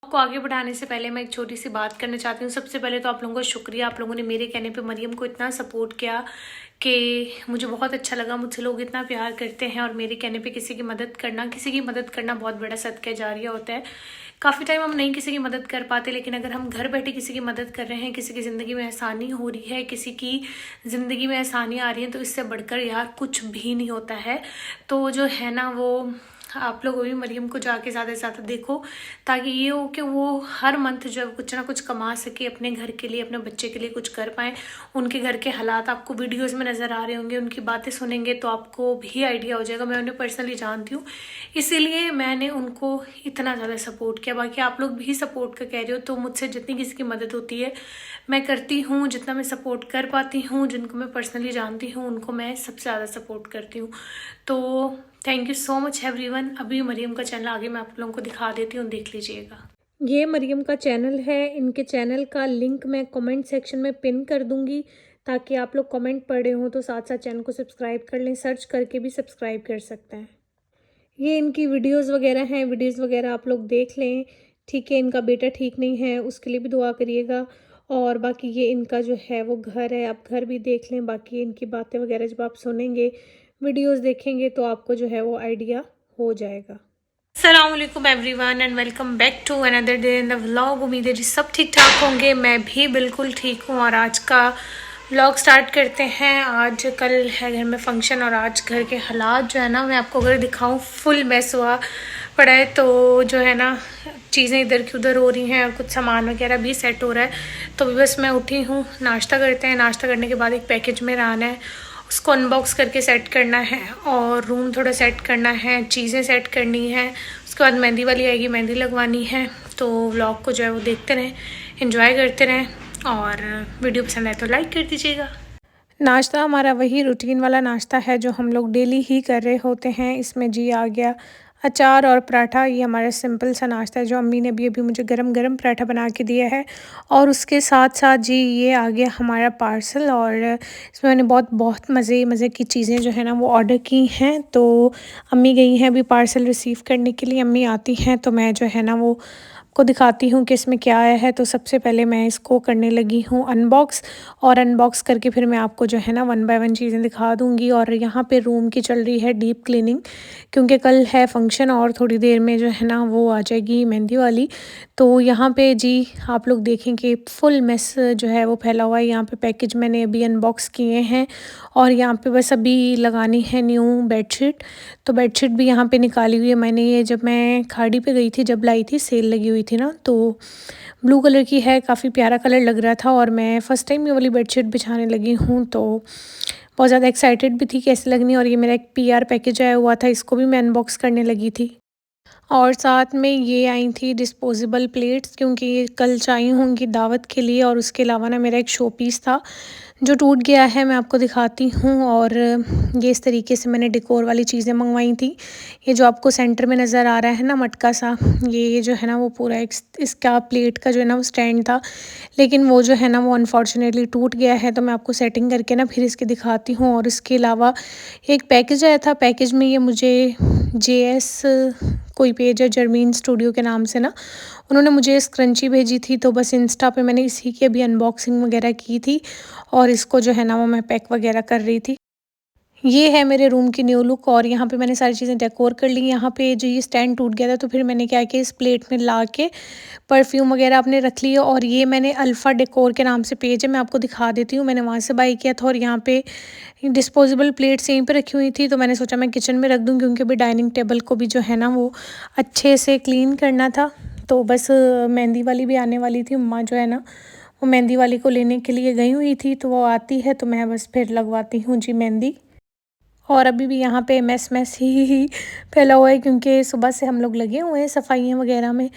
को आगे बढ़ाने से पहले मैं एक छोटी सी बात करना चाहती हूँ। सबसे पहले तो आप लोगों का शुक्रिया, आप लोगों ने मेरे कहने पे मरियम को इतना सपोर्ट किया कि मुझे बहुत अच्छा लगा। मुझसे लोग इतना प्यार करते हैं और मेरे कहने पे किसी की मदद करना बहुत बड़ा सदका जारिया होता है। काफ़ी टाइम हम नहीं किसी की मदद कर पाते, लेकिन अगर हम घर बैठे किसी की मदद कर रहे हैं, किसी की ज़िंदगी में आसानी हो रही है, किसी की ज़िंदगी में आसानी आ रही है, तो इससे बढ़कर यार कुछ भी नहीं होता है। तो जो है ना, वो आप लोग भी मरियम को जाके ज़्यादा से ज़्यादा देखो, ताकि ये हो कि वो हर मंथ जो है कुछ ना कुछ कमा सके, अपने घर के लिए, अपने बच्चे के लिए कुछ कर पाएँ। उनके घर के हालात आपको वीडियोस में नज़र आ रहे होंगे, उनकी बातें सुनेंगे तो आपको भी आइडिया हो जाएगा। मैं उन्हें पर्सनली जानती हूँ, इसीलिए मैंने उनको इतना ज़्यादा सपोर्ट किया। बाकी आप लोग भी सपोर्ट का कह रहे हो, तो मुझसे जितनी किसी की मदद होती है मैं करती हूँ, जितना मैं सपोर्ट कर पाती हूँ। जिनको मैं पर्सनली जानती हूँ उनको मैं सबसे ज़्यादा सपोर्ट करती हूँ। तो thank you so much everyone. अभी मरियम का चैनल आगे मैं आप लोगों को दिखा देती हूँ, देख लीजिएगा। ये मरियम का चैनल है। इनके चैनल का लिंक मैं कमेंट सेक्शन में पिन कर दूंगी, ताकि आप लोग कमेंट पढ़ रहे हो तो साथ साथ चैनल को सब्सक्राइब कर लें। सर्च करके भी सब्सक्राइब कर सकते हैं। ये इनकी वीडियोस वगैरह हैं, वीडियोस वगैरह आप लोग देख लें। ठीक है, इनका बेटा ठीक नहीं है, उसके लिए भी दुआ करिएगा। और बाकी ये इनका जो है वो घर है, आप घर भी देख लें। बाकी इनकी बातें वगैरह जब आप सुनेंगे, वीडियोस देखेंगे, तो आपको जो है वो आइडिया हो जाएगा। अस्सलामुअलैकुम everyone and welcome back to another day in the vlog. उम्मीद है जी सब ठीक ठाक होंगे, मैं भी बिल्कुल ठीक हूँ। और आज का व्लॉग स्टार्ट करते हैं। आज कल है घर में फंक्शन, और आज घर के हालात जो है ना, मैं आपको अगर दिखाऊं, फुल मैस हुआ पड़ा है। तो जो है ना, चीज़ें इधर की उधर हो रही हैं और कुछ सामान वगैरह भी सेट हो रहा है। तो अभी बस मैं उठी हूँ, नाश्ता करते हैं। नाश्ता करने के बाद एक पैकेज मेरा आना है, उसको अनबॉक्स करके सेट करना है, और रूम थोड़ा सेट करना है, चीज़ें सेट करनी है। उसके बाद मेहंदी वाली आएगी, मेहंदी लगवानी है। तो व्लॉग को जो है वो देखते रहें, एंजॉय करते रहें, और वीडियो पसंद आए तो लाइक कर दीजिएगा। नाश्ता हमारा वही रूटीन वाला नाश्ता है जो हम लोग डेली ही कर रहे होते हैं। इसमें जी आ गया अचार और पराठा। ये हमारा सिंपल सा नाश्ता है जो अम्मी ने भी अभी मुझे गरम गरम पराठा बना के दिया है। और उसके साथ साथ जी ये आ गया हमारा पार्सल, और इसमें मैंने बहुत बहुत मज़े की चीज़ें जो है ना वो ऑर्डर की हैं। तो अम्मी गई हैं अभी पार्सल रिसीव करने के लिए। अम्मी आती हैं तो मैं जो है ना वो को दिखाती हूँ कि इसमें क्या आया है। तो सबसे पहले मैं इसको करने लगी हूँ अनबॉक्स, और अनबॉक्स करके फिर मैं आपको जो है ना 1 बाय 1 चीज़ें दिखा दूँगी। और यहाँ पे रूम की चल रही है डीप क्लीनिंग, क्योंकि कल है फंक्शन और थोड़ी देर में जो है ना वो आ जाएगी मेहंदी वाली। तो यहाँ पे जी आप लोग देखें कि फुल मेस जो है वो फैला हुआ है। यहाँ पे पैकेज मैंने अभी अनबॉक्स किए हैं, और यहाँ पे बस अभी लगानी है न्यू बेडशीट। तो बेडशीट भी यहाँ पे निकाली हुई है मैंने। ये जब मैं खाड़ी पे गई थी, जब लाई थी, सेल लगी हुई थी ना, तो ब्लू कलर की है, काफ़ी प्यारा कलर लग रहा था। और मैं फ़र्स्ट टाइम ये वाली बेडशीट बिछाने लगी हूँ, तो बहुत ज़्यादा एक्साइटेड भी थी कैसे लगनी। और ये मेरा एक पीआर पैकेज आया हुआ था, इसको भी मैं अनबॉक्स करने लगी थी। और साथ में ये आई थी डिस्पोजेबल प्लेट्स, क्योंकि ये कल चाहिए होंगी दावत के लिए। और उसके अलावा ना मेरा एक शो पीस था जो टूट गया है, मैं आपको दिखाती हूँ। और ये इस तरीके से मैंने डेकोर वाली चीज़ें मंगवाई थी। ये जो आपको सेंटर में नज़र आ रहा है ना मटका सा, ये जो है ना वो पूरा एक इसका प्लेट का जो है ना वो स्टैंड था, लेकिन वो जो है ना वो अनफॉर्चुनेटली टूट गया है। तो मैं आपको सेटिंग करके ना फिर इसके दिखाती हूँ। और इसके अलावा एक पैकेज आया था, पैकेज में ये मुझे JS कोई पेज है, जर्मीन स्टूडियो के नाम से ना, उन्होंने मुझे स्क्रंची भेजी थी। तो बस इंस्टा पे मैंने इसी की अभी अनबॉक्सिंग वगैरह की थी, और इसको जो है ना वो मैं पैक वगैरह कर रही थी। ये है मेरे रूम की न्यू लुक, और यहाँ पे मैंने सारी चीज़ें डेकोर कर ली। यहाँ पे जो ये स्टैंड टूट गया था, तो फिर मैंने क्या किया, इस प्लेट में ला के परफ्यूम वगैरह अपने रख लिए। और ये मैंने अल्फ़ा डेकोर के नाम से पेज है, मैं आपको दिखा देती हूँ, मैंने वहाँ से बाई किया था। और यहाँ पे डिस्पोजेबल प्लेट्स यहीं पे रखी हुई थी, तो मैंने सोचा मैं किचन में रख दूँ, क्योंकि अभी डाइनिंग टेबल को भी जो है ना वो अच्छे से क्लीन करना था। तो बस मेहंदी वाली भी आने वाली थी, अम्मा जो है ना वो मेहंदी वाली को लेने के लिए गई हुई थी। तो वो आती है तो मैं बस फिर लगवाती हूँ जी मेहंदी। और अभी भी यहाँ पे मैस ही फैला हुआ है, क्योंकि सुबह से हम लोग लगे हुए हैं सफाइयाँ वगैरह में।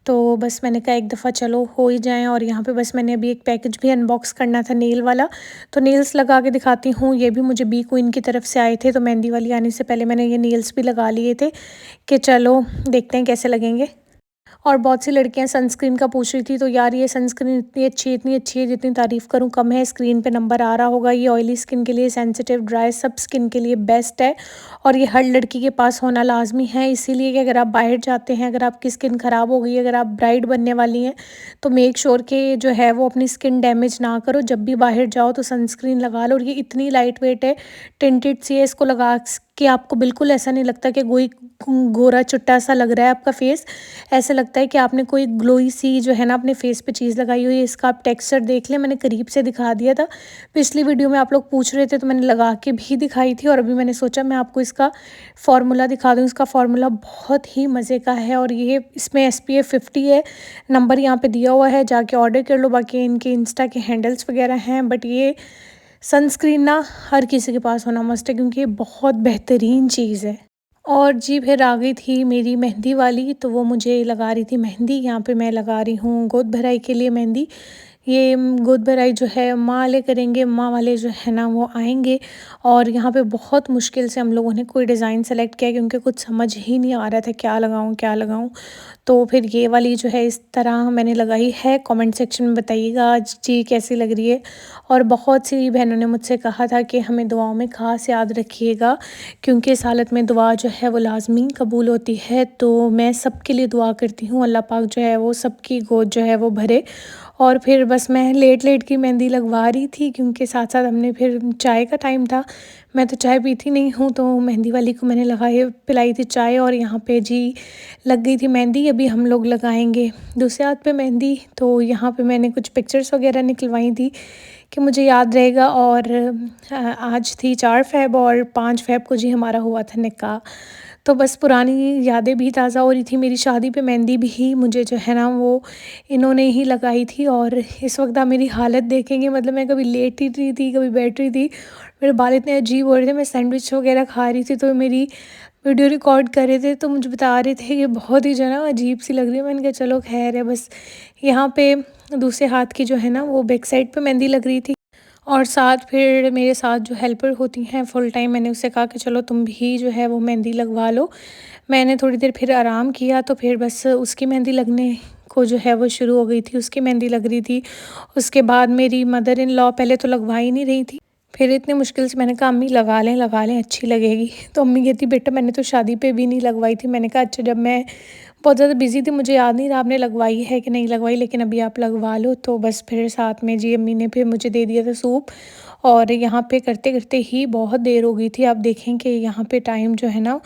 तो बस मैंने कहा एक दफ़ा चलो हो ही जाएं। और यहाँ पे बस मैंने अभी एक पैकेज भी अनबॉक्स करना था, नेल वाला। तो नेल्स लगा के दिखाती हूँ। ये भी मुझे बी क्वीन की तरफ से आए थे, तो मेहंदी वाली आने से पहले मैंने ये नेल्स भी लगा लिए थे कि चलो देखते हैं कैसे लगेंगे। और बहुत सी लड़कियां सनस्क्रीन का पूछ रही थी, तो यार ये सनस्क्रीन इतनी अच्छी है, जितनी तारीफ़ करूँ कम है। स्क्रीन पे नंबर आ रहा होगा। ये ऑयली स्किन के लिए, सेंसिटिव, ड्राई, सब स्किन के लिए बेस्ट है और ये हर लड़की के पास होना लाजमी है। इसीलिए कि अगर आप बाहर जाते हैं, अगर आपकी स्किन ख़राब हो गई, अगर आप ब्राइड बनने वाली हैं, तो मेक श्योर कि जो है वो अपनी स्किन डैमेज ना करो। जब भी बाहर जाओ तो सनस्क्रीन लगा लो। और ये इतनी लाइट वेट है, टिंटेड सी है, इसको लगा कि आपको बिल्कुल ऐसा नहीं लगता कि कोई गोरा चुट्टा सा लग रहा है आपका फेस। ऐसा लगता है कि आपने कोई ग्लोई सी जो है ना अपने फेस पे चीज़ लगाई हुई है। इसका आप टेक्सचर देख लें, मैंने करीब से दिखा दिया था पिछली वीडियो में, आप लोग पूछ रहे थे तो मैंने लगा के भी दिखाई थी। और अभी मैंने सोचा मैं आपको इसका फार्मूला दिखा दूँ। इसका फार्मूला बहुत ही मज़े का है और ये इसमें SPF 50 है, नंबर यहाँ पे दिया हुआ है, जाके ऑर्डर कर लो। बाकी इनके इंस्टा के हैंडल्स वगैरह हैं, बट ये सनस्क्रीन ना हर किसी के पास होना मस्ट है, क्योंकि ये बहुत बेहतरीन चीज़ है। और जी फिर आ गई थी मेरी मेहंदी वाली, तो वो मुझे लगा रही थी मेहंदी। यहाँ पे मैं लगा रही हूँ गोद भराई के लिए मेहंदी। ये गोद भराई जो है अम्मा वाले करेंगे, अम्मा वाले जो है ना वो आएंगे। और यहाँ पे बहुत मुश्किल से हम लोगों ने कोई डिज़ाइन सेलेक्ट किया, क्योंकि कुछ समझ ही नहीं आ रहा था क्या लगाऊँ क्या लगाऊँ। तो फिर ये वाली जो है इस तरह मैंने लगाई है। कमेंट सेक्शन में बताइएगा जी कैसी लग रही है। और बहुत सी बहनों ने मुझसे कहा था कि हमें दुआओं में ख़ास याद रखिएगा, क्योंकि इस हालत में दुआ जो है वो लाजमी कबूल होती है। तो मैं सबके लिए दुआ करती हूँ, अल्लाह पाक जो है वो सबकी गोद जो है वो भरे। और फिर बस मैं लेट लेट की मेहंदी लगवा रही थी, क्योंकि साथ साथ हमने फिर चाय का टाइम था। मैं तो चाय पीती नहीं हूँ, तो मेहंदी वाली को मैंने लगाई पिलाई थी चाय। और यहाँ पे जी लग गई थी मेहंदी। अभी हम लोग लगाएंगे दूसरे हाथ पे मेहंदी। तो यहाँ पे मैंने कुछ पिक्चर्स वगैरह निकलवाई थी कि मुझे याद रहेगा। और आज थी 4 फ़रवरी और 5 फ़रवरी को जी हमारा हुआ था निकाह। तो बस पुरानी यादें भी ताज़ा हो रही थी। मेरी शादी पे मेहंदी भी मुझे जो है ना वो इन्होंने ही लगाई थी। और इस वक्त आप मेरी हालत देखेंगे, मतलब मैं कभी लेटी रही थी, कभी बैठ रही थी। मेरे बाल इतने अजीब हो रहे थे। मैं सैंडविच वगैरह खा रही थी, तो मेरी वीडियो रिकॉर्ड कर रहे थे, तो मुझे बता रहे थे कि बहुत ही जो है ना अजीब सी लग रही है। मैंने कहा चलो खैर है। बस यहाँ पे दूसरे हाथ की जो है ना वो बैक साइड पे मेहंदी लग रही थी। और साथ फिर मेरे साथ जो हेल्पर होती हैं फुल टाइम, मैंने उससे कहा कि चलो तुम भी जो है वो मेहंदी लगवा लो। मैंने थोड़ी देर फिर आराम किया, तो फिर बस उसकी मेहंदी लगने को जो है वो शुरू हो गई थी। उसकी मेहंदी लग रही थी। उसके बाद मेरी मदर इन लॉ पहले तो लगवा ही नहीं रही थी। फिर इतनी मुश्किल से मैंने कहा अम्मी लगा लें अच्छी लगेगी। तो अम्मी कहती बेटा मैंने तो शादी पे भी नहीं लगवाई थी। मैंने कहा अच्छा, जब मैं बहुत ज़्यादा बिज़ी थी मुझे याद नहीं रहा आपने लगवाई है कि नहीं लगवाई, लेकिन अभी आप लगवा लो। तो बस फिर साथ में जी अम्मी ने फिर मुझे दे दिया था सूप। और यहाँ पे करते करते ही बहुत देर हो गई थी। आप देखें कि यहाँ पे टाइम जो है ना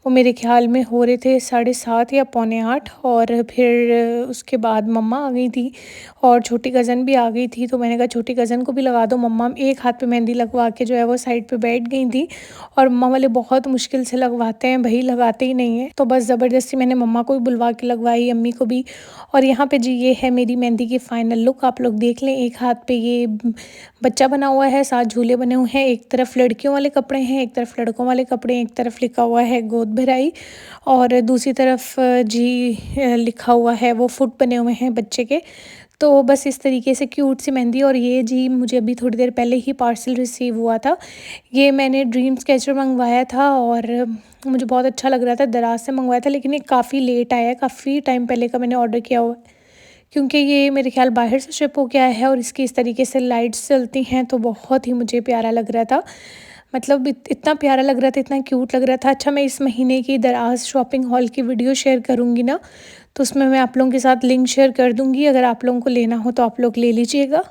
वो मेरे ख्याल में हो रहे थे 7:30 या 7:45। और फिर उसके बाद मम्मा आ गई थी और छोटी कज़न भी आ गई थी। तो मैंने कहा छोटी कज़न को भी लगा दो। मम्मा एक हाथ पे मेहंदी लगवा के जो है वो साइड पे बैठ गई थी। और मम्मा वाले बहुत मुश्किल से लगवाते हैं, भाई लगाते ही नहीं है। तो बस ज़बरदस्ती मैंने मम्मा को भी बुलवा के लगवाई, अम्मी को भी। और यहाँ पे जी ये है मेरी मेहंदी की फ़ाइनल लुक। आप लोग देख लें, एक हाथ पे ये बच्चा बना हुआ है, 7 झूले बने हुए हैं। एक तरफ लड़कियों वाले कपड़े हैं, एक तरफ लड़कों वाले कपड़े हैं, एक तरफ लिखा हुआ है गोद भराई और दूसरी तरफ जी लिखा हुआ है वो फुट बने हुए हैं बच्चे के। तो बस इस तरीके से क्यूट सी मेहंदी। और ये जी मुझे अभी थोड़ी देर पहले ही पार्सल रिसीव हुआ था। ये मैंने ड्रीम स्केचर मंगवाया था और मुझे बहुत अच्छा लग रहा था। दराज से मंगवाया था, लेकिन ये काफ़ी लेट आया है, काफ़ी टाइम पहले का मैंने ऑर्डर किया हुआ है, क्योंकि ये मेरे ख्याल बाहर से शिप हो गया है। और इसकी इस तरीके से लाइट्स चलती हैं, तो बहुत ही मुझे प्यारा लग रहा था। मतलब इतना प्यारा लग रहा था, इतना क्यूट लग रहा था। अच्छा, मैं इस महीने की दराज शॉपिंग हॉल की वीडियो शेयर करूँगी ना, तो उसमें मैं आप लोगों के साथ लिंक शेयर कर दूँगी। अगर आप लोगों को लेना हो तो आप लोग ले लीजिएगा।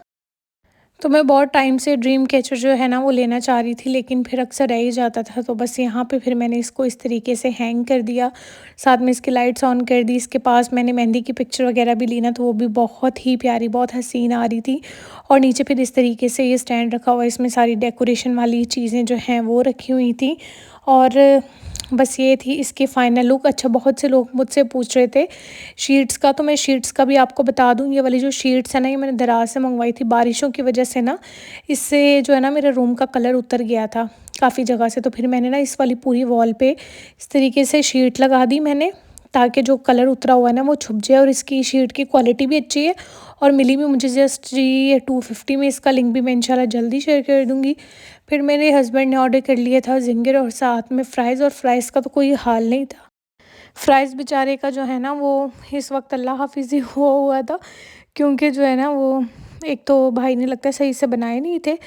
तो मैं बहुत टाइम से ड्रीम कैचर जो है ना वो लेना चाह रही थी, लेकिन फिर अक्सर रह ही जाता था। तो बस यहाँ पे फिर मैंने इसको इस तरीके से हैंग कर दिया, साथ में इसकी लाइट्स ऑन कर दी। इसके पास मैंने मेहंदी की पिक्चर वगैरह भी ली ना, तो वो भी बहुत ही प्यारी, बहुत हसीन आ रही थी। और नीचे फिर इस तरीके से ये स्टैंड रखा हुआ है, इसमें सारी डेकोरेशन वाली चीज़ें जो हैं वो रखी हुई थी। और बस ये थी इसकी फ़ाइनल लुक। अच्छा, बहुत से लोग मुझसे पूछ रहे थे शीट्स का, तो मैं शीट्स का भी आपको बता दूँ। ये वाली जो शीट्स है ना, ये मैंने दराज से मंगवाई थी। बारिशों की वजह से ना इससे जो है ना मेरे रूम का कलर उतर गया था काफ़ी जगह से। तो फिर मैंने ना इस वाली पूरी वॉल पे इस तरीके से शीट लगा दी मैंने, ताकि जो कलर उतरा हुआ है ना वो छुप जाए। और इसकी शीट की क्वालिटी भी अच्छी है और मिली भी मुझे जस्ट जी ये 250 में। इसका लिंक भी मैं इंशाल्लाह जल्दी शेयर कर दूँगी। फिर मेरे हस्बैंड ने ऑर्डर कर लिया था जिंगर और साथ में फ़्राइज़, और फ़्राइज़ का तो कोई हाल नहीं था। फ्राइज़ बेचारे का जो है ना वो इस वक्त अल्लाह हाफिज़ ही हुआ था, क्योंकि जो है ना वो एक तो भाई ने लगता है सही से बनाए नहीं थे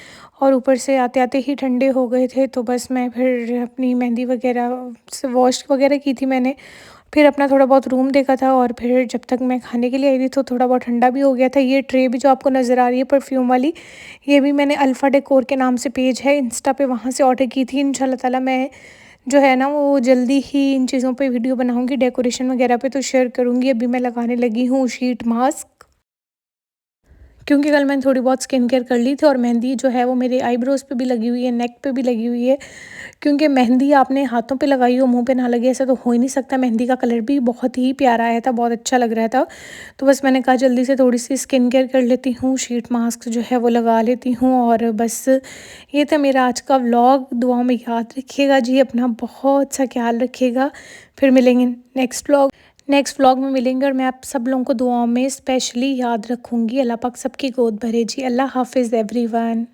और ऊपर से आते आते ही ठंडे हो गए थे। तो बस मैं फिर अपनी मेहंदी वगैरह से वॉश वगैरह की थी मैंने, फिर अपना थोड़ा बहुत रूम देखा था और फिर जब तक मैं खाने के लिए आई थी तो थोड़ा बहुत ठंडा भी हो गया था। ये ट्रे भी जो आपको नज़र आ रही है परफ्यूम वाली, ये भी मैंने अल्फ़ा डेकोर के नाम से पेज है इंस्टा पे, वहाँ से ऑर्डर की थी। इंशाल्लाह ताला मैं जो है ना वो जल्दी ही इन चीज़ों पे वीडियो बनाऊँगी, डेकोरेशन वगैरह पे तो शेयर करूँगी। अभी मैं लगाने लगी हूँ शीट मास्क, क्योंकि कल मैंने थोड़ी बहुत स्किन केयर कर ली थी और मेहंदी जो है वो मेरे आईब्रोज़ पे भी लगी हुई है, नेक पे भी लगी हुई है। क्योंकि मेहंदी आपने हाथों पे लगाई हो, मुँह पे ना लगे ऐसा तो हो ही नहीं सकता। मेहंदी का कलर भी बहुत ही प्यारा आया था, बहुत अच्छा लग रहा था। तो बस मैंने कहा जल्दी से थोड़ी सी स्किन केयर कर लेती हूँ, शीट मास्क जो है वो लगा लेती हूँ। और बस ये था मेरा आज का व्लॉग। दुआओं में याद रखिएगा जी, अपना बहुत सा ख्याल रखिएगा। फिर मिलेंगे नेक्स्ट व्लॉग में मिलेंगे और मैं आप सब लोगों को दुआओं में स्पेशली याद रखूँगी। अल्लाह पाक सबकी गोद भरे जी। अल्लाह हाफिज़ एवरीवन।